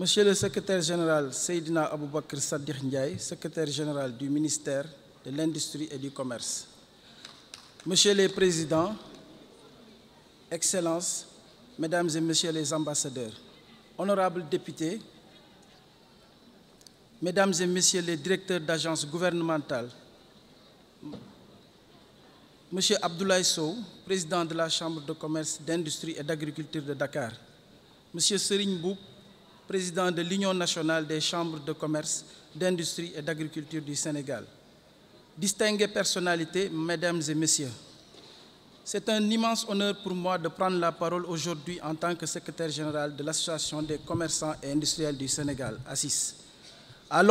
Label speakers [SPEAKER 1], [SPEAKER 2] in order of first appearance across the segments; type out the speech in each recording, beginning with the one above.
[SPEAKER 1] Monsieur le secrétaire général Seydina Aboubakr Sadikh Ndiaye, secrétaire général du ministère de l'Industrie et du Commerce. Monsieur les présidents, Excellences, Mesdames et Messieurs les ambassadeurs, honorables députés, Mesdames et Messieurs les directeurs d'agences gouvernementales, Monsieur Abdoulaye Sow, président de la Chambre de commerce, d'industrie et d'agriculture de Dakar, Monsieur Serigne Mboup, président de l'Union nationale des chambres de commerce, d'industrie et d'agriculture du Sénégal. Distinguées personnalités, Mesdames et Messieurs, c'est un immense honneur pour moi de prendre la parole aujourd'hui en tant que secrétaire général de l'Association des commerçants et industriels du Sénégal, ACIS, à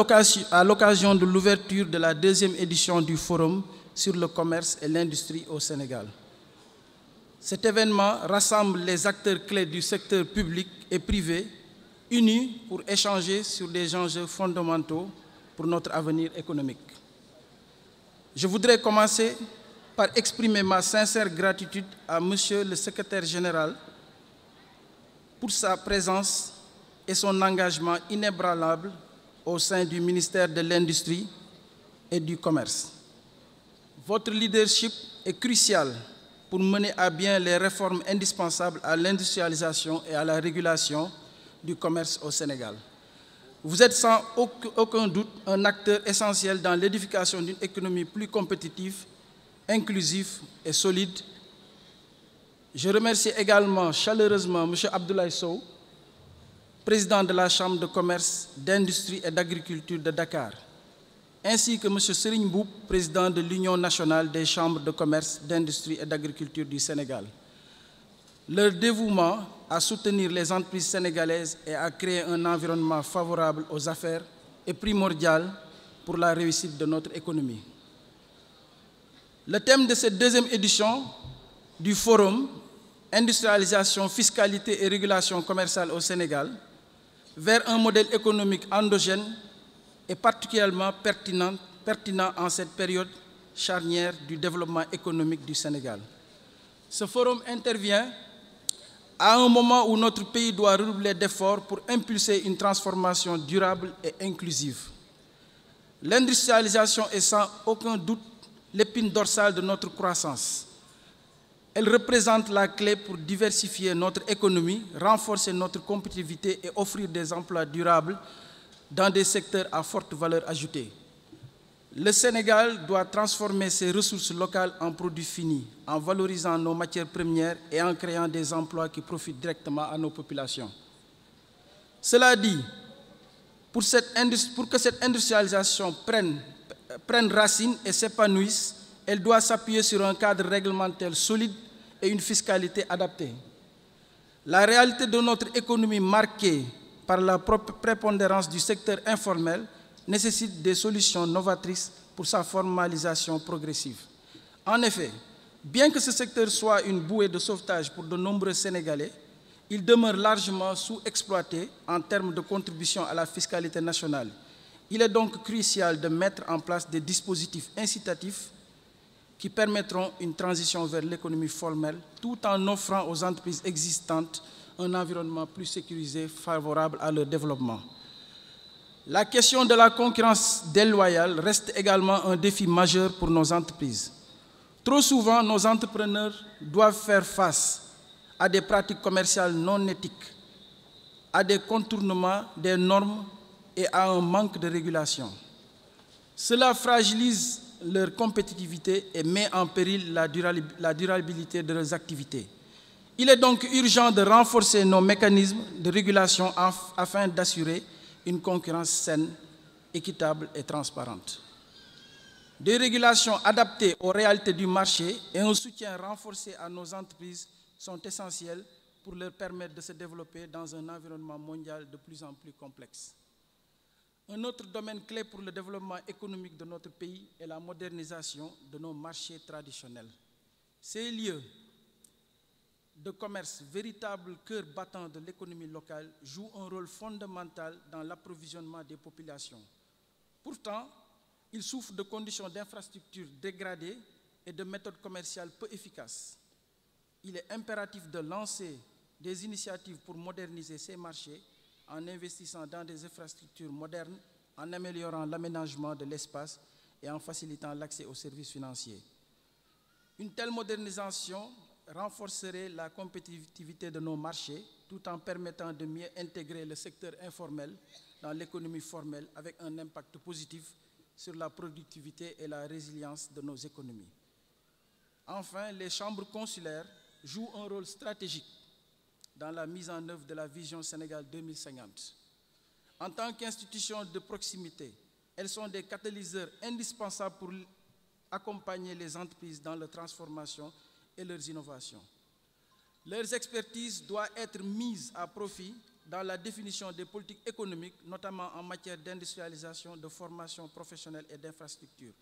[SPEAKER 1] l'occasion de l'ouverture de la deuxième édition du Forum sur le commerce et l'industrie au Sénégal. Cet événement rassemble les acteurs clés du secteur public et privé unis pour échanger sur des enjeux fondamentaux pour notre avenir économique. Je voudrais commencer par exprimer ma sincère gratitude à Monsieur le secrétaire général pour sa présence et son engagement inébranlable au sein du ministère de l'Industrie et du Commerce. Votre leadership est crucial pour mener à bien les réformes indispensables à l'industrialisation et à la régulation du commerce au Sénégal. Vous êtes sans aucun doute un acteur essentiel dans l'édification d'une économie plus compétitive, inclusive et solide. Je remercie également chaleureusement M. Abdoulaye Sow, président de la Chambre de commerce, d'industrie et d'agriculture de Dakar, ainsi que M. Serigne Mboup, président de l'Union nationale des chambres de commerce, d'industrie et d'agriculture du Sénégal. Leur dévouement à soutenir les entreprises sénégalaises et à créer un environnement favorable aux affaires est primordial pour la réussite de notre économie. Le thème de cette deuxième édition du Forum « Industrialisation, fiscalité et régulation commerciale au Sénégal » vers un modèle économique endogène est particulièrement pertinent en cette période charnière du développement économique du Sénégal. Ce forum intervient à un moment où notre pays doit redoubler d'efforts pour impulser une transformation durable et inclusive. L'industrialisation est sans aucun doute l'épine dorsale de notre croissance. Elle représente la clé pour diversifier notre économie, renforcer notre compétitivité et offrir des emplois durables dans des secteurs à forte valeur ajoutée. Le Sénégal doit transformer ses ressources locales en produits finis, en valorisant nos matières premières et en créant des emplois qui profitent directement à nos populations. Cela dit, pour que cette industrialisation prenne racine et s'épanouisse, elle doit s'appuyer sur un cadre réglementaire solide et une fiscalité adaptée. La réalité de notre économie marquée par la prépondérance du secteur informel nécessite des solutions novatrices pour sa formalisation progressive. En effet, bien que ce secteur soit une bouée de sauvetage pour de nombreux Sénégalais, il demeure largement sous-exploité en termes de contribution à la fiscalité nationale. Il est donc crucial de mettre en place des dispositifs incitatifs qui permettront une transition vers l'économie formelle tout en offrant aux entreprises existantes un environnement plus sécurisé, favorable à leur développement. La question de la concurrence déloyale reste également un défi majeur pour nos entreprises. Trop souvent, nos entrepreneurs doivent faire face à des pratiques commerciales non éthiques, à des contournements des normes et à un manque de régulation. Cela fragilise leur compétitivité et met en péril la durabilité de leurs activités. Il est donc urgent de renforcer nos mécanismes de régulation afin d'assurer une concurrence saine, équitable et transparente. Des régulations adaptées aux réalités du marché et un soutien renforcé à nos entreprises sont essentiels pour leur permettre de se développer dans un environnement mondial de plus en plus complexe. Un autre domaine clé pour le développement économique de notre pays est la modernisation de nos marchés traditionnels. Ces lieux de commerce, véritable cœur battant de l'économie locale, jouent un rôle fondamental dans l'approvisionnement des populations. Pourtant, ils souffrent de conditions d'infrastructures dégradées et de méthodes commerciales peu efficaces. Il est impératif de lancer des initiatives pour moderniser ces marchés en investissant dans des infrastructures modernes, en améliorant l'aménagement de l'espace et en facilitant l'accès aux services financiers. Une telle modernisation renforcerait la compétitivité de nos marchés tout en permettant de mieux intégrer le secteur informel dans l'économie formelle avec un impact positif sur la productivité et la résilience de nos économies. Enfin, les chambres consulaires jouent un rôle stratégique dans la mise en œuvre de la vision Sénégal 2050. En tant qu'institutions de proximité, elles sont des catalyseurs indispensables pour accompagner les entreprises dans leur transformation et leurs innovations. Leurs expertises doivent être mises à profit dans la définition des politiques économiques, notamment en matière d'industrialisation, de formation professionnelle et d'infrastructure.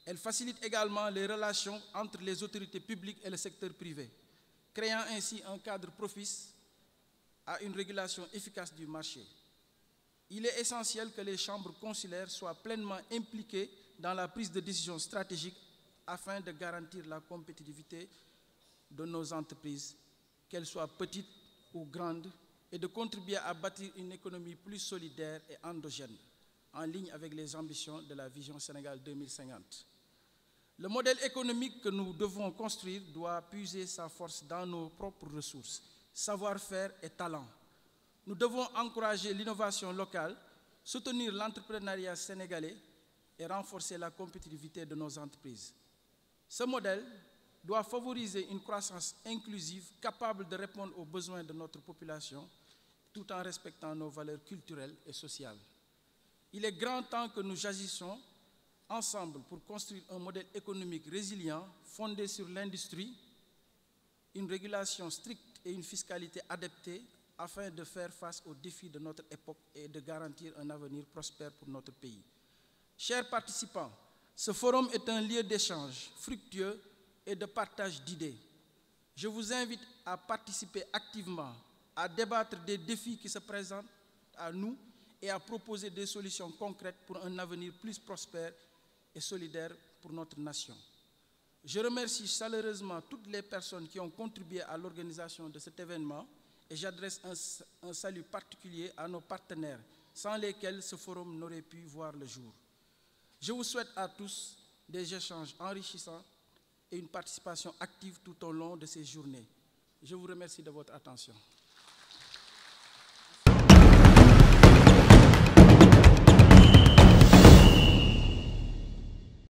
[SPEAKER 1] Elles facilitent également les relations entre les autorités publiques et le secteur privé, créant ainsi un cadre propice à une régulation efficace du marché. Il est essentiel que les chambres consulaires soient pleinement impliquées dans la prise de décision stratégique afin de garantir la compétitivité de nos entreprises, qu'elles soient petites ou grandes, et de contribuer à bâtir une économie plus solidaire et endogène, en ligne avec les ambitions de la vision Sénégal 2050. Le modèle économique que nous devons construire doit puiser sa force dans nos propres ressources, savoir-faire et talent. Nous devons encourager l'innovation locale, soutenir l'entrepreneuriat sénégalais et renforcer la compétitivité de nos entreprises. Ce modèle doit favoriser une croissance inclusive capable de répondre aux besoins de notre population tout en respectant nos valeurs culturelles et sociales. Il est grand temps que nous agissions ensemble pour construire un modèle économique résilient fondé sur l'industrie, une régulation stricte et une fiscalité adaptée afin de faire face aux défis de notre époque et de garantir un avenir prospère pour notre pays. Chers participants, ce forum est un lieu d'échange fructueux et de partage d'idées. Je vous invite à participer activement, à débattre des défis qui se présentent à nous et à proposer des solutions concrètes pour un avenir plus prospère et solidaire pour notre nation. Je remercie chaleureusement toutes les personnes qui ont contribué à l'organisation de cet événement et j'adresse un salut particulier à nos partenaires sans lesquels ce forum n'aurait pu voir le jour. Je vous souhaite à tous des échanges enrichissants et une participation active tout au long de ces journées. Je vous remercie de votre attention.